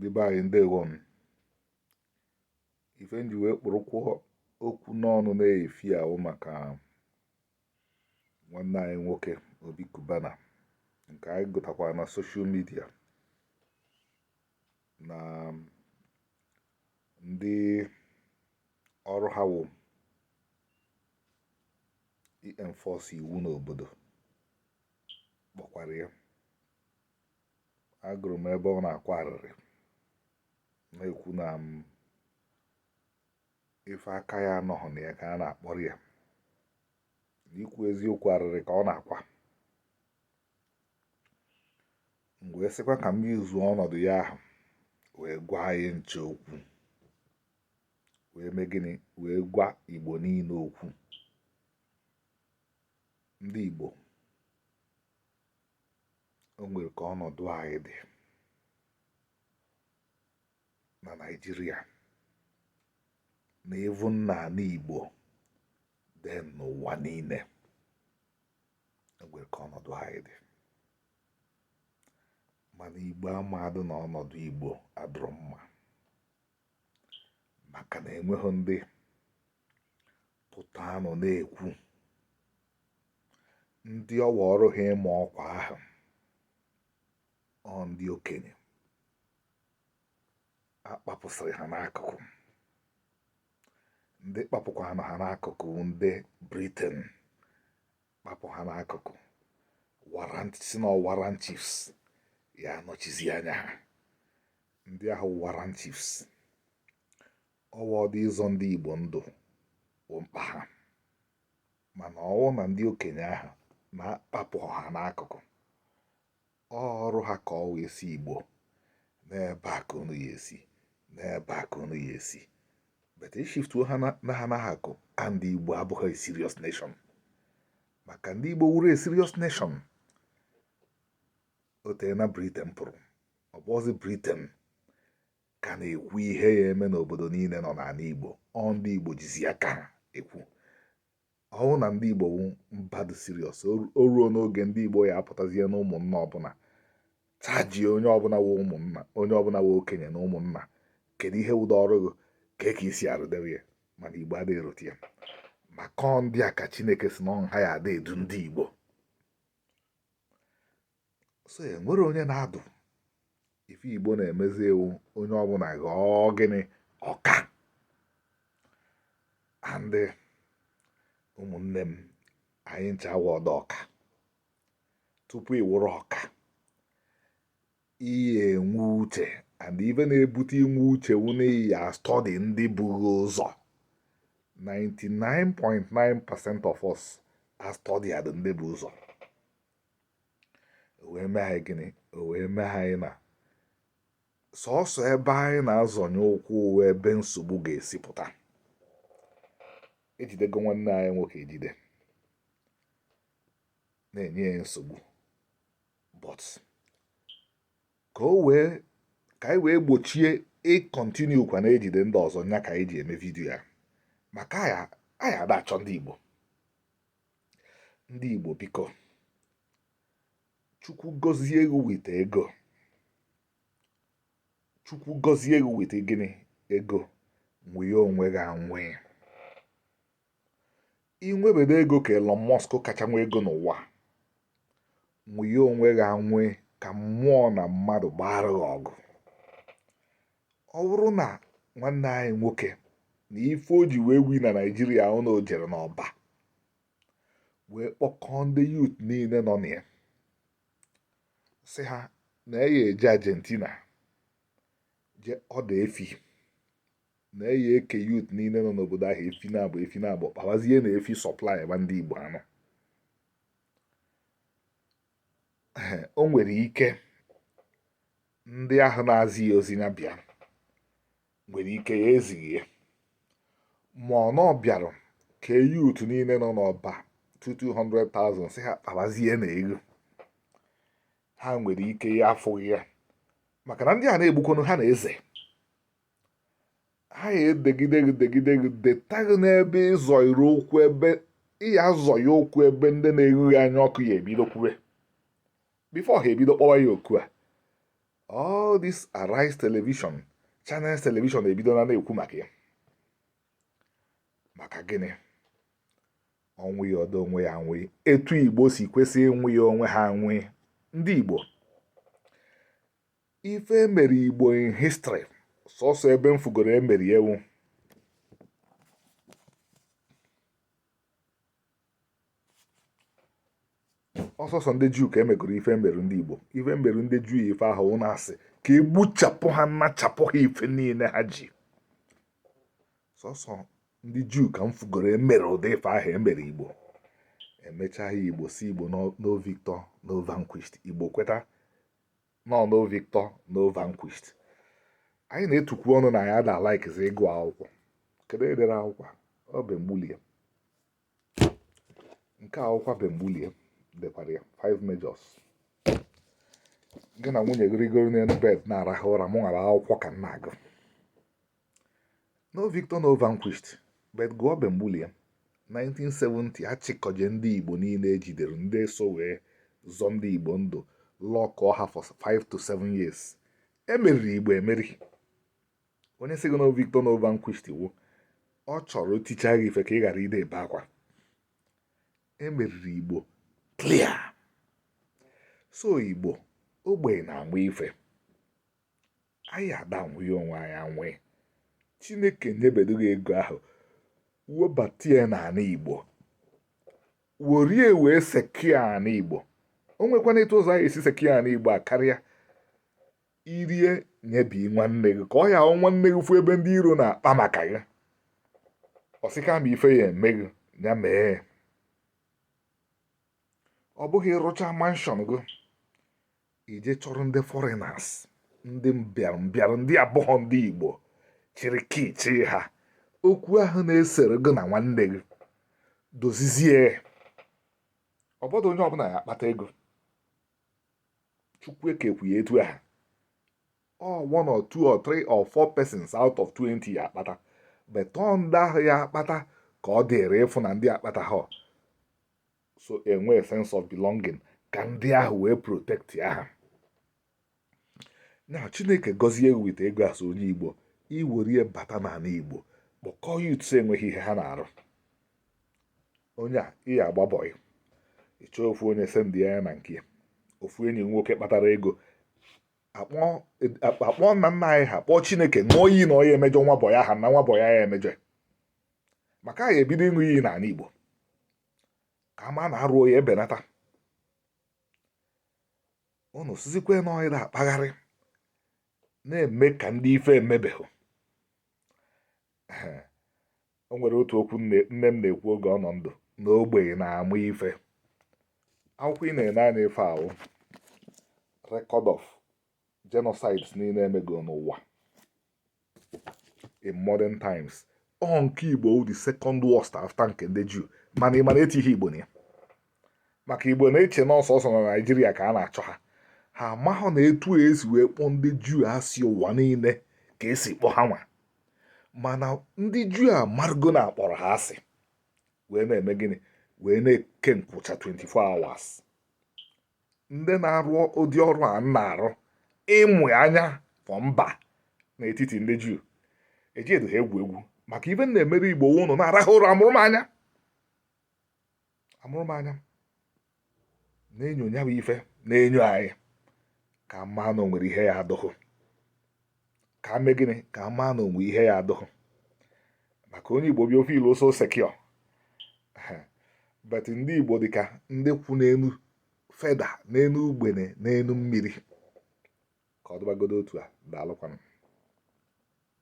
ndị be anyị ndewo m. Ife nji wee kpụrụkwụ okwu n'ọnụ na-efi ahụ maka nwanne anyị nwoke Obi Kubana nke anyị gụtakwara na soshal midia na ndị ọrụ ha wụ enforce iwu n'obodo kpọkwara ya. Agụrụ m ebe ọ na-akwa arịrị na-ekwu na ife aka ya anọghị na ya ka a na-akpọrọ ya, n'ikwu eziokwu arịrị ka ọ na-akwa. M wee sịkwa ka m izuo ọnọdụ ya ahụ wee gwa anyị nche okwu, wee mee gịnị, wee gwa Igbo niile okwu. Ndị Igbo, o nwere ka ọnọdụ anyị dị na Naịjirịa na evu nna ala Igbo dị n'ụwa niile. O nwere ka ọnọdụ anyị dị, mana Igbo amadụ na ọnọdụ Igbo adịrọ mma, maka na enweghị ndị pụta anụ na-ekwu. Ndị ọwa ọrụ ha ịma ọkwa ahụ ọ ndị okenye akpapụsịrị ha n'akụkụ. Ndị kpapụkwa ha n'akụkụ ndị Britain kpapụ ha n'akụkụ. Si na warrant chiefs ya anọchizi anya ha. Ndị ahụ warrant chiefs ọwa ọdị ịzọ ndị Igbo ndụ bụ mkpa ha, mana ọwụ na ndị okenye ahụ na-akpapụ ha n'akụkụ. Ọrụ ha ka ọ wee si Igbo n'ebe a ka unu ya esi, n'ebe a ka unu ya esi. But ishiftuo ha na ha n'akụkụ, and Igbo abụghị a serious nation. Maka ndị Igbo wuru a serious nation o tere na Britain pụrụ. Ọ bụzi Britain ka na-ekwu ihe ya eme n'obodo niile nọ n'ala Igbo. Ọ ndị Igbo jizi aka ha ekwu. Ọwụ na ndị Igbo wu mba dị serious, o ruo n'oge ndị Igbo ya apụtazie na ụmụnna ọbụla tajie onye ọbụla wụ ụmụnna, onye ọbụla wụ okenye na ụmụnna, kedu ihe ụdọ ọrụ gị ka isi arụdewe ya. Mana Igbo adịghị erote ya, maka ọ ndị a ka Chineke si na ọha ya ada edu ndị Igbo. So enwere onye na-adụ ife Igbo na-emezi ewu, onye ọbụla ghọọ gịnị, ọka. Andị ụmụnne m, anyị ncha wọdụ ọka. Tupu ị wụrụ ọka, ihe enwe uche, and ife na-ebute inwe uche wụ na ya stọdị ndị bughị ụzọ. 99.9% of us are studied ndị bụ ụzọ. O wee mee anyị gịnị? O wee mee anyị na sọọsọ ebe anyị na-azọnye ụkwụ uwe ebe nsogbu ga-esi pụta. Ejidego nwanne anyị nwoke ejide, na-enye ya nsogbu, but ka anyị wee gbochie ịkọntinu kwa na-ejide ndị ọzọ, nya ka anyị ji eme vidiyo ya. Maka anyị ada achọ ndị Igbo. Ndị Igbo biko, Chukwu gọzie ego wite ego. Chukwu gọzie ego wite gịnị? Ego. Nwee onwe gị anwe. Inwebedo ego ka Elon Musk kacha nwe ego n'ụwa. Nwee onwe gị anwe ka mmụọ na mmadụ gbara gị ọgụ. Ọ bụrụ na nwanne anyị nwoke na ife o ji wee wi na Naịjirịa ahụ na o jere n'ọba wee kpọkọọ ndị yut niile nọ na ya, sị ha na ya eje Argentina je ọda efi, na ya eke yut niile nọ n'obodo ahụ efi na-abụ kpawazie na efi sọplai ebe ndị Igbo anọ. O nwere ike ndị ahụ na-azị ya ozi ya bịa, nwere ike ya ezighị ya, ma ọ nọ bịarụ ka yut niile nọ n'ọba 200,000 sị ha kpawazie na ego. Ha nwere ike ya afụghị ya, maka na ndị a na-egbukwanụ ha na eze. Ha ya edegide detaghị n'ebe ịzọiri okwu, ebe ịya azọ ya okwu ebe ndị na-eghughị anya ọkụ ya ebido kwube. Bifo ha ebido kpọwa ya oku a, all this Arise television channels television ebido na-ekwu maka ya. Maka gịnị? Ọnwụ ya ọdọ onwe ya nwee, etu Igbo si kwesị ịnwụ ya onwe ha nwee. Ndị Igbo, ife emere Igbo in history, sọsọ ebe mfugoro emeri ewu. Ọsọsọ ndị Juu ka emegoro ife mberu ndị Igbo. Ife mberu ndị Juu ife ahụ na-asị ka egbuchapụ ha, nachapụ ha ife niile ha ji. Sọsọ ndị Juu ka mfugoro emere ụdị ife ahụ emere Igbo. Emechaghị Igbo si Igbo no victor no vanquished. Igbo kweta no victor no vanquished. Anyị na-etukwu ọnụ na ya da laikzi ịgụ akwụkwọ. Kedu edere akwụkwọ? Ọ Bemgbulie. Nke akwụkwọ Bemgbulie dekwara ya 5 majors. Gị na nwunye gịrịgoro n'elu bed na-arahụ ụra, mụ nwara akwụkwọ ka m na-agụ. No victor no vanquished. But gụọ Bemgbulie. 1970 achịkọje ndị Igbo niile ejidere, ndị so wee zọ ndị Igbo ndụ, lọkọọ ha for 5 to 7 years. Emeriri Igbo emeri. Onye sị gị no victor no vanquished wo, ọ chọrọ oticha gị ife ka ị ghara ide ebe akwa. Emeriri Igbo clear. So Igbo, ogbenye na-agba ife. Anyị ada nwunye onwe anyị anwee. Chineke nyebedoghị ego ahụ, webata ya n'ala Igbo, worie wee sekia ala Igbo. O nwekwana etu ụzọ anyị esi sekia ala Igbo a karịa irie nyebi nwanne gị ka ọ ya nwanne gị fụ ebe ndị iro na-akpa maka gị. Ọsịka ma ife ya eme gị ya mee. Ọ bụghị rụcha manshọn gị ije chọrọ ndị foreigners, ndị mbịarambịara, ndị abụghọ ndị Igbo chịrị kichi ha. Okwu ahụ na-esere gị na nwanne gị dozizie. Ọbọdụ onye ọbụla ya akpata ego. Chukwu ekekwu ya etu aha. 1 or 2 or 3 or 4 persons out of 20 ya akpata. But ndị ahụ ya akpata ka ọ dịrị ịfụ na ndị akpata ha. So enwe sense of belonging ka ndị ahụ wee protect aha. Na Chineke gọzie wit ego asụ onye Igbo, iwerie bata n'ala Igbo, kpọkọọ ya utu enweghị ihe ha na-arụ. Onye a ihe agbabọghị. Ịchọ ofu onye sendi ya na nke ofu enyi nwoke kpatara ego, akpọ nna nna anyị ha, kpọọ Chineke ṅụọ iyi na ọya emejọ nwa bọya ha na nwa bọya ya emejọ. Maka anyị ebido ịṅụ iyi n'ala Igbo ka ama na-arụ ya ebenata. Unu sizikwe na ọya akpagharị na-eme ka ndị ife emebeghị. O nwere otu okwu nne m na-ekwu oge ọ nọ ndụ na ogbenye na-amụ ife. Akwụkwọ ị na-ene anya ife ahụ record of genocides niile emego n'ụwa in modern times. Ọ nke Igbo the second worst after nke ndị Jew. Mana ị mana etighị Igbo na ya. Maka Igbo na-eche na ọsọsọ na Naịjirịa ka a na-achọ ha. Ha amahụ na etu esi wee kpọọ ndị Jew asị ụwa niile ka esi kpọọ ha nwa. Mana ndị Juu a margo na akpọrọ ha asị wee na-eme gịnị, wee na-eke nkwụcha 24 hours. Ndị na-arụ ụdị ọrụ a na-arụ ịmụ anya fọ mba n'etiti ndị Juu eji edo ha egwu maka ibe na-emere Igbo ụnụ na-arahụ ụra amụrụmanya na-enyo nya bụ ife na-enyo anyị ka mma na onwere ihe ya adọghụ, ka mee gịnị ka mma na onwe ihe ya adọghụ. Maka onye Igbo bịa ofe ilu so secure. But ndị Igbo dịka ndị kwụ n'elu feda, n'elu ugbene, n'elu mmiri. Ka ọ dịbagodo otu a, daalụkwanụ.